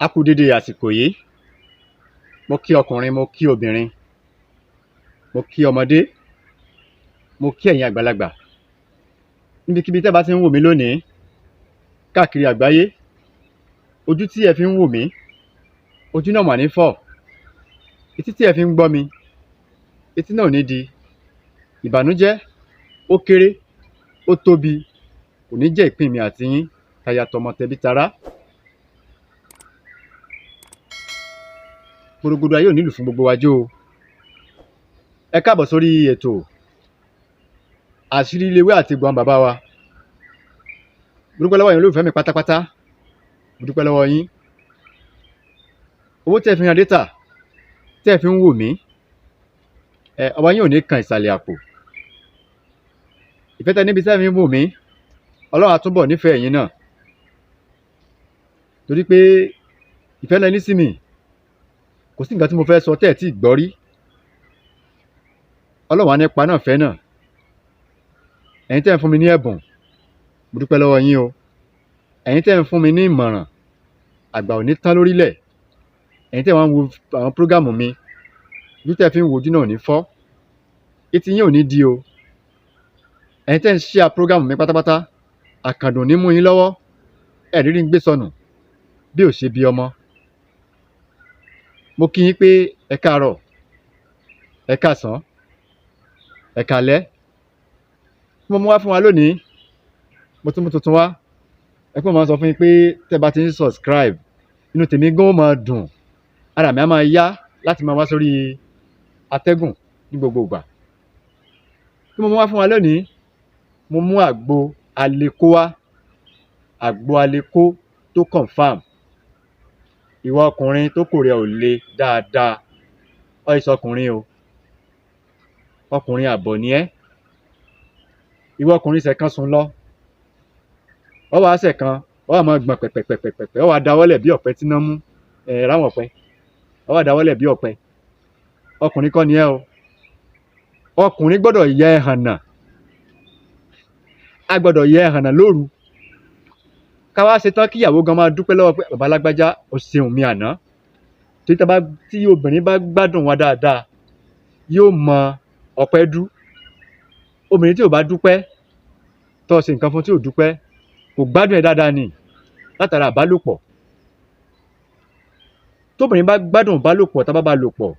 A kú dédé àsìkò yìí. Mo kí ọkùnrin, mo kí obìnrin, mo kí ọmọdé, mo kí ẹ̀yin àgbàlagbà. Níbikíbi tẹ́ bá ti ń wò mí lónìí káàkiri àgbáyé, ojú tí ẹ fi ń wò mí, ojú náà mà ní fọ́. Etí tí ẹ fi ń gbọ́ mi, etí náà ò ní di. Ìbànújẹ́ ó kéré, ó tóbi, kò ní jẹ́ ìpín mi àti yín, taya tọmọ tẹbí tará. Gbòrògbòdò ayé ò nílù fún gbogbo wa jó o. Ẹ káàbọ̀ sórí ètò àṣírí iléwé àti egbò àwọn bàbá wa. Mo dúpẹ́ lọ́wọ́ yín olólùfẹ́ mi pátápátá. Mo dúpẹ́ lọ́wọ́ yín. Owó tẹ́ fi yan dátà, tẹ́ fi ń wò mí, ọwọ́ yín ò ní kan ìsàlẹ̀ àpò. Ìfẹ́ tẹ́ níbi tẹ́ fi ń wò mí, Ọlọ́run á túbọ̀ nífẹ̀ẹ́ yín náà. Torí pé ìfẹ́ lẹ ní sí mi, kò sí nǹkan tí mo fẹ́ sọ tẹ́ ẹ̀ tí ì gbọ́ rí. Ọlọ́run á nípa náà fẹ́ náà. Ẹ̀yin tẹ́ ń fún mi ní ẹ̀bùn, mo dúpẹ́ lọ́wọ́ yín o. Ẹ̀yin tẹ́ ń fún mi ní ìmọ̀ràn, àgbà ò ní tán lórílẹ̀. Ẹ̀yin tẹ́ wá ń wo àwọn prógámù mi, ojú tẹ́ fi ń wojú náà ò ní fọ́. Etí yín ò ní di o. Ẹ̀yin tẹ́ ń share prógámù mi pátápátá, àkàndùn ní mú yín lọ́wọ́. Ẹ̀ rírí ń gbé sọnù bí ò ṣe bí ọmọ. Mo kí yín pé ẹ káàárọ̀, ẹ káàsán, ẹ káalẹ́. Mo mú wá fún wa lónìí, mo tún mú tuntun wá. Ẹ pé mo máa sọ fún yín pé tẹ́ bá ti ń subscribe, inú tèmi gan ó máa dùn, ara mi á máa yá láti máa wá sórí atẹ́gùn ní gbogbo ìgbà. Kí mo mú wá fún wa lónìí, mo mú àgbo aleko wá, àgbo aleko tó confam. Ìwọ ọkùnrin tó kò rẹ ò le dáadáa, ọ̀ ìsọkùnrin o, ọkùnrin àbọ̀ ni ẹ́. Ìwọ ọkùnrin ṣẹ̀kan sùn lọ, ọ wá ṣẹ̀kan, ọ wá máa gbọ̀n pẹ̀pẹ̀pẹ̀pẹ̀, ọ wá dáwọ́lẹ̀ bí ọ̀pẹ tí iná mú, ráwọn ọ̀pẹ, ọ wá dáwọ́lẹ̀ bí ọ̀pẹ. Ọkùnrin kọ́ ni ẹ́ o. Ọkùnrin gbọ́dọ̀ yẹ ẹhànnà, a gbọ́dọ̀ yẹ ẹhànnà lóru. Ká wá ṣe tán kí ìyàwó gan máa dúpẹ́ lọ́wọ́ pé bàbá lágbájá o ṣeun mi àná. Tí obìnrin bá gbádùn wa dáadáa, yóò mọ ọpẹ́ dú. Obìnrin tí ò bá dúpẹ́, tó ṣe nǹkan fún tí ò dúpẹ́, kò gbádùn ẹ̀ dáadáa ni látara àbálòpọ̀. Tóbìnrin bá gbádùn ìbálòpọ̀, tá bá bá lò pọ̀,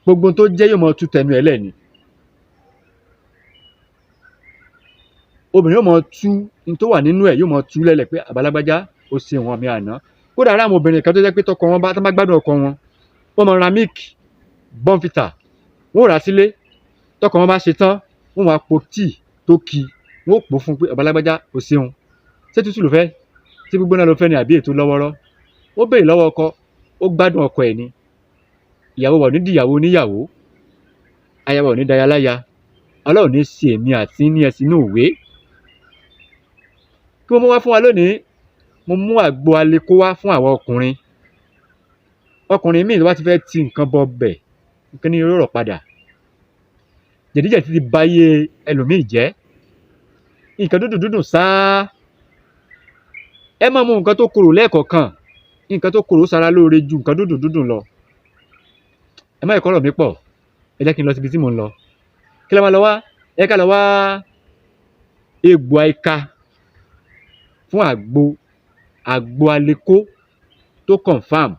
gbogbo tó jẹ́ yóò mọ tú tẹnu ẹ̀ lẹ́ni. Obìnrin yóò mọ tú ní tó wà nínú ẹ̀, yóò mọ tú lẹ́lẹ̀ pé bàbá lágbájá o ṣeun mi àná. Kódà ara àwọn obìnrin kan tó jẹ́ pé tọkọ wọn bá gbádùn ọkọ wọn, wọ́n máa ra míìkì, bọ́ǹfìtà, wọ́n rà sílé. Tọkọ wọn bá ṣe tán, wọ́n máa po tíì tó ki, wọ́n pò fún pé bàbá lágbájá o ṣeun. Ṣé tútù ló fẹ́? Ṣé gbígbóná ló fẹ́ ni àbí ètò lọ́wọ́rọ́? Ó béèrè lọ́wọ́ ọkọ, ó gbádùn ọkọ ẹ̀ ni. Ìyàwó wa ò ní di ìyàwó oníyàwó, aya wa ò ní daya láya. Ọlọ́run ní ṣe èmi àti ní ẹsìn inú ìwé. Kí mo mú wá fún wa lónìí, mo mú àgbo aleko wá fún àwọn ọkùnrin. Ọkùnrin míì tó bá ti fẹ́ ti nǹkan bọ bẹ̀, nǹkan ní yóò rọ̀ padà. Jẹ̀díjẹ̀dí ti ba ayé ẹlòmíì jẹ́. Nǹkan dúdùn sáá. Ẹ máa mú nǹkan tó korò lẹ́ẹ̀kọ̀ọ̀kan. Nǹkan tó korò sára lóore ju nǹkan dúdùn lọ. Ẹ má ìkọ́rọ̀ mi pọ̀, ẹ jẹ́ kí n lọ síbi tí mò ń lọ. Kí la máa lọ wá? Ẹ ká lọ wá egbò àìka fún àgbo aleko tó confam.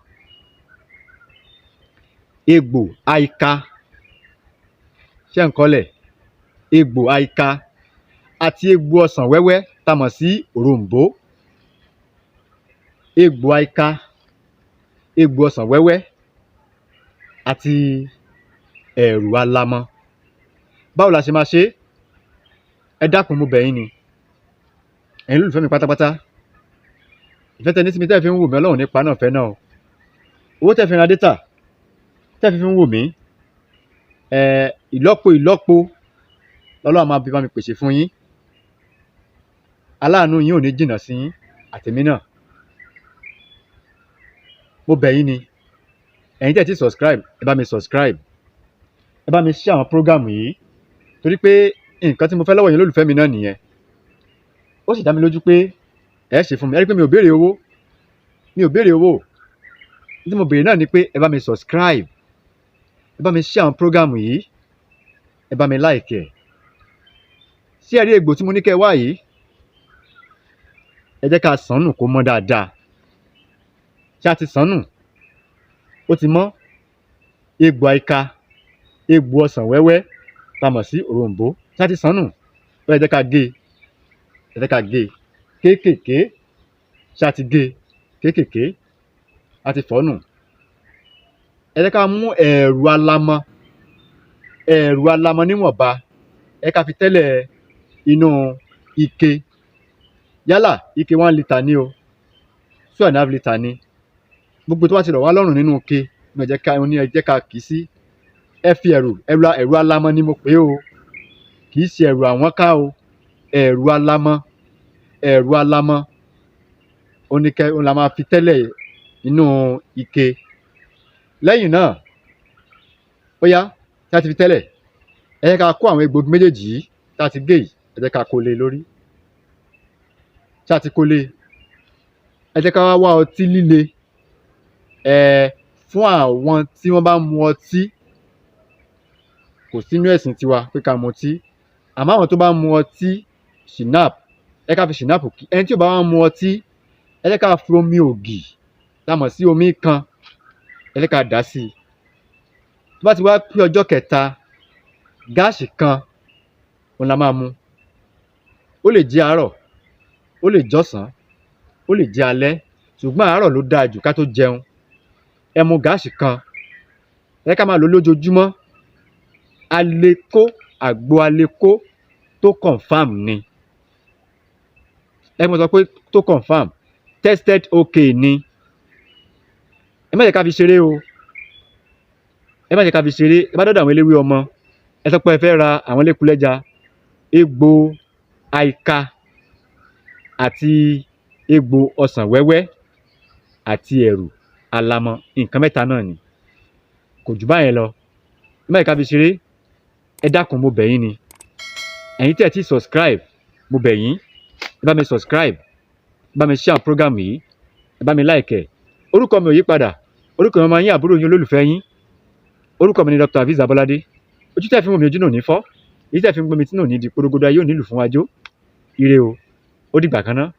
Egbò àìka, ṣé ń kọ́lẹ̀? Egbò àìka àti egbò ọsàn wẹ́wẹ́ tá mọ̀ sí òroǹbó. Egbò àìka, egbò ọsàn wẹ́wẹ́ àti ẹ̀rù alamọ. Báwo la ṣe máa ṣe? Ẹ dákun mo bẹ̀ yín ni, ẹ̀yin olólùfẹ́ mi pátápátá. Ìfẹ́ tẹ́ ní sí mi tẹ́ fi ń wò mí, Ọlọ́run nípa náà fẹ́ náà o. Owó tẹ́ fi ra dátà, tẹ́ fi ń wò mí, ìlọ́po Ọlọ́run máa bá mi pèsè fún yín. Aláàánú yín ò ní jìnnà sí yín àtèmi náà. Mo bẹ̀ yín ni, ẹ̀yin tẹ́ ti subscribe, ẹ bá mi subscribe, ẹ bá mi share àwọn prógámù yìí, torí pé nǹkan tí mo fẹ́ lọ́wọ́ yín olólùfẹ́ mi náà nìyẹn. Ó sì dá mi lójú pé ẹ ṣe fún mi. Ẹ rí pé mi ò béèrè owó, mi ò béèrè owó. Tí mo béèrè náà ni pé ẹ bá mi subscribe, ẹ bá mi share àwọn program yìí, ẹ bá mi like ẹ̀. Ṣé ẹ rí egbò tí mo ní kẹ́ wá yìí? Ẹ jẹ́ ká sàn nù kó mọ́ dáadáa. Ṣé a ti sàn nù? Ó ti mọ́. Egbò àìka, egbò ọsàn wẹ́wẹ́ tá a mọ̀ sí òroǹbó. Ṣé a ti sàn nù? Ẹ jẹ́ ká gé, ẹ jẹ́ ká gé kéékèèké. Ṣé a ti gé kéékèèké? A ti fọ́ nù. Ẹ jẹ́ ká mú ẹ̀rù alamọ níwọ̀nba. Ẹ ká fi tẹ́lẹ̀ inú ike. Yálà ike 1 litre ni o, 2.5 litre ni. Gbogbo tó bá ti rọ̀ wá lọ́rùn nínú ike ní ẹ jẹ́ ká kì í sí. Ẹ fi ẹ̀rù alamọ ni mo pè o, kì í ṣe ẹ̀rù àwọn ká o. Ẹ̀rù alamọ òun la máa fi tẹ́lẹ̀ inú ike. Lẹ́yìn náà, ó yá, tí a ti fi tẹ́lẹ̀, ẹ jẹ́ ká kó àwọn egbògi méjèèjì yìí tí a ti gé yìí, ẹ jẹ́ ká kó lé lórí. Tí a ti kó lé, ẹ jẹ́ ká wá ọtí líle. Fún àwọn tí wọ́n bá mu ọtí, kò sínú ẹ̀sìn tiwa pé ká mu ọtí. Àmọ́ àwọn tó bá mu ọtí ṣìnáàpù, ẹ ká fi ṣìnáàpù kí. Ẹni tí ò bá wá mu ọtí, ẹ jẹ́ ká fi omi ògì tá a mọ̀ sí omi kan, ẹ jẹ́ ká dà á sí i. Tó bá ti wá pé ọjọ́ kẹta, gáàsì kan òun la máa mu. Ó lè jẹ́ àárọ̀, ó lè jọ́sàn, ó lè jẹ́ alẹ́, ṣùgbọ́n àárọ̀ ló dáa jù ká tó jẹun. Ẹ mu gáàsì kan, ẹ jẹ́ ká máa lò ó lójoojúmọ́. Àgbo aleko tó confam ni. Ẹ mọ̀ sọ pé tó confam, tested okay ni. Ẹ má jẹ́ ká fi ṣeré o. Ẹ má jẹ́ ká fi ṣeré. Ẹ bá dọ́dọ̀ àwọn eléwé ọmọ, ẹ sọ pé ẹ fẹ́ ra àwọn lékulẹ́ja, egbò àìka àti egbò ọsàn wẹ́wẹ́ àti ẹ̀rù alamọ. Nǹkan mẹ́ta náà ni, kò jù báyẹn lọ. Ẹ má jẹ́ ká fi ṣeré. Ẹ dákun, mo bẹ̀ yín ni. Ẹ̀yin tí ẹ ti subscribe, mo bẹ̀ yín, ẹ bá mi subscribe, ẹ bá mi share program yìí, ẹ bá mi like ẹ̀. Orúkọ mi ò yí padà. Orúkọ mi ọmọ yín, àbúrò yín, olólùfẹ́ yín. Orúkọ mi ni Dr. Aviz Abolade. Ojú tẹ́ fi ń wò mí, ojú náà ò ní fọ́. Èyí tẹ́ fi ń gbọ́ mi tí náà ò ní di porogodo ayé ò nílù fún wájú. Ire o, ó dìgbà kan náà.